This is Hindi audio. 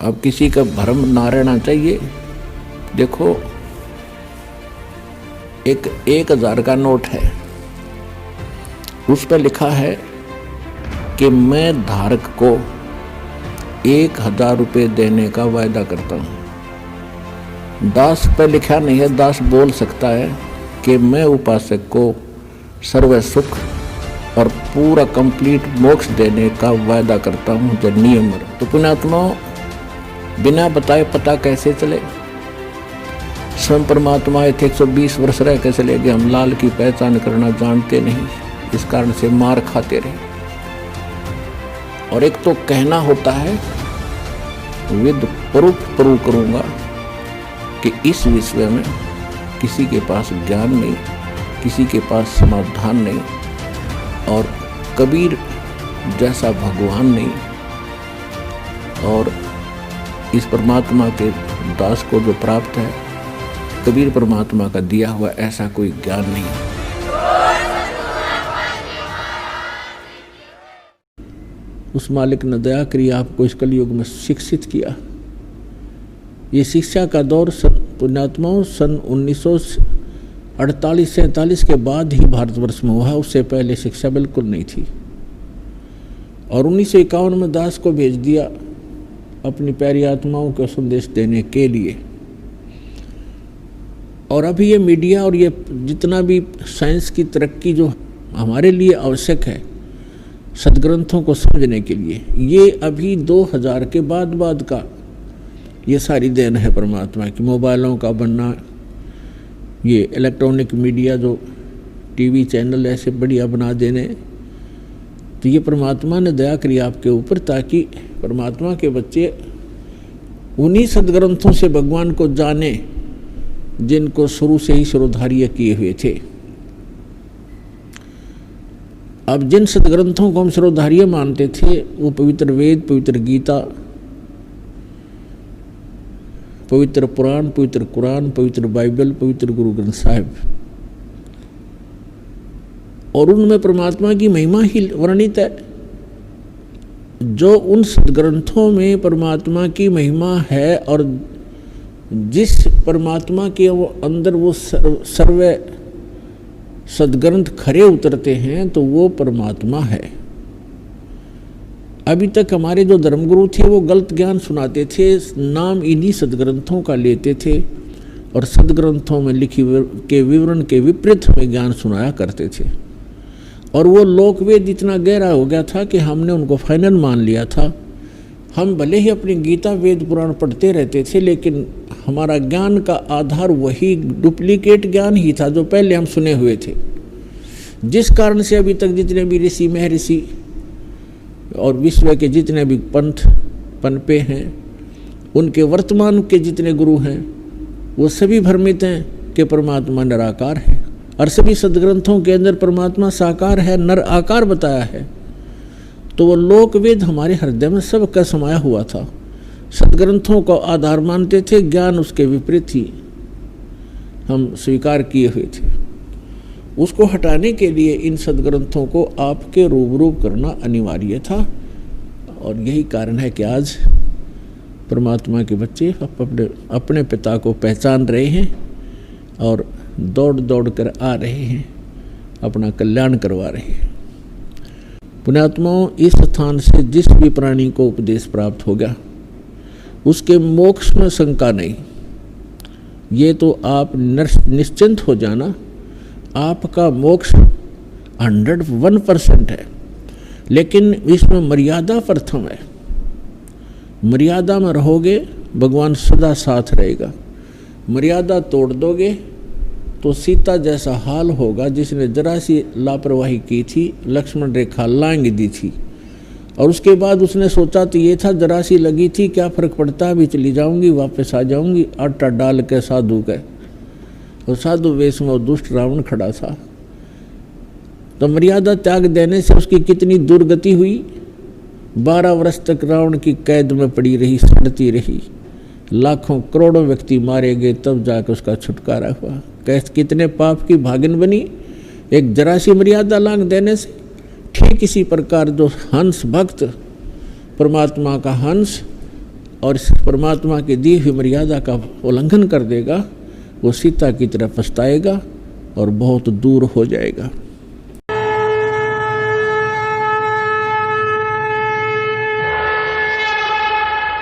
अब किसी का भ्रम ना रहना चाहिए। देखो, एक 1000 का नोट है, उस पर लिखा है कि मैं धारक को 1000 रुपये देने का वायदा करता हूँ। दास पे लिखा नहीं है, दास बोल सकता है कि मैं उपासक को सर्व सुख और पूरा कंप्लीट मोक्ष देने का वायदा करता हूँ नियम। तो पुण्यात्मा, बिना बताए पता कैसे चले? स्वयं परमात्मा आए थे, 120 वर्ष रह के चले गए। हम लाल की पहचान करना जानते नहीं, इस कारण से मार खाते रहे। और एक तो कहना होता है विद प्रूफ प्रूव करूंगा कि इस विषय में किसी के पास ज्ञान नहीं, किसी के पास समाधान नहीं, और कबीर जैसा भगवान नहीं, और इस परमात्मा के दास को जो प्राप्त है, कबीर परमात्मा का दिया हुआ ऐसा कोई ज्ञान नहीं। उस मालिक ने दया करी, आपको इस कलयुग में शिक्षित किया। ये शिक्षा का दौर पुण्यात्माओं सन 1948-47 के बाद ही भारतवर्ष में हुआ, उससे पहले शिक्षा बिल्कुल नहीं थी। और 1951 में दास को भेज दिया अपनी प्यारी आत्माओं को संदेश देने के लिए। और अभी ये मीडिया और ये जितना भी साइंस की तरक्की जो हमारे लिए आवश्यक है सदग्रंथों को समझने के लिए, ये अभी 2000 के बाद का ये सारी देन है परमात्मा की। मोबाइलों का बनना, ये इलेक्ट्रॉनिक मीडिया जो टीवी चैनल ऐसे बढ़िया बना देने, तो ये परमात्मा ने दया करी आपके ऊपर, ताकि परमात्मा के बच्चे उन्हीं सदग्रंथों से भगवान को जाने जिनको शुरू से ही शिरोधार्य किए हुए थे। अब जिन सदग्रंथों को हम शिरोधार्य मानते थे, वो पवित्र वेद, पवित्र गीता, पवित्र पुराण, पवित्र कुरान, पवित्र बाइबल, पवित्र गुरु ग्रंथ साहिब, और उनमें परमात्मा की महिमा ही वर्णित है। जो उन सदग्रंथों में परमात्मा की महिमा है और जिस परमात्मा के वो अंदर वो सर्व सदग्रंथ खरे उतरते हैं, तो वो परमात्मा है। अभी तक हमारे जो धर्मगुरु थे वो गलत ज्ञान सुनाते थे, नाम इन्हीं सदग्रंथों का लेते थे और सदग्रंथों में लिखी के विवरण के विपरीत में ज्ञान सुनाया करते थे। और वो लोकवेद इतना गहरा हो गया था कि हमने उनको फाइनल मान लिया था। हम भले ही अपनी गीता वेद पुराण पढ़ते रहते थे, लेकिन हमारा ज्ञान का आधार वही डुप्लीकेट ज्ञान ही था जो पहले हम सुने हुए थे। जिस कारण से अभी तक जितने भी ऋषि महर्षि और विश्व के जितने भी पंथ पनपे हैं, उनके वर्तमान के जितने गुरु हैं, वो सभी भ्रमित हैं कि परमात्मा निराकार है। और सभी सदग्रंथों के अंदर परमात्मा साकार है, नर आकार बताया है। तो वो लोकवेद हमारे हृदय में सब का समाया हुआ था। सदग्रंथों को आधार मानते थे, ज्ञान उसके विपरीत ही हम स्वीकार किए हुए थे। उसको हटाने के लिए इन सदग्रंथों को आपके रूबरू करना अनिवार्य था। और यही कारण है कि आज परमात्मा के बच्चे अपने पिता को पहचान रहे हैं और दौड़ दौड़ कर आ रहे हैं, अपना कल्याण करवा रहे हैं। पुण्यात्माओं, इस स्थान से जिस भी प्राणी को उपदेश प्राप्त हो गया उसके मोक्ष में शंका नहीं। ये तो आप निश्चिंत हो जाना, आपका मोक्ष 101% है। लेकिन इसमें मर्यादा प्रथम है। मर्यादा में रहोगे, भगवान सदा साथ रहेगा। मर्यादा तोड़ दोगे तो सीता जैसा हाल होगा, जिसने जरा सी लापरवाही की थी, लक्ष्मण रेखा लांघ दी थी, और उसके बाद उसने सोचा तो ये था जरा सी लगी थी, क्या फर्क पड़ता, अभी चली जाऊंगी, वापस आ जाऊंगी, आटा डाल के साधु के। और साधु वेश में दुष्ट रावण खड़ा था। तो मर्यादा त्याग देने से उसकी कितनी दुर्गति हुई। 12 वर्ष तक रावण की कैद में पड़ी रही, सड़ती रही, लाखों करोड़ों व्यक्ति मारे गए, तब जाकर उसका छुटकारा हुआ। कैसे कितने पाप की भागिन बनी एक जरा सी मर्यादा लांघ देने से। ठीक इसी प्रकार जो हंस भक्त, परमात्मा का हंस और इस परमात्मा की दी हुई मर्यादा का उल्लंघन कर देगा, वो सीता की तरह पछताएगा और बहुत दूर हो जाएगा।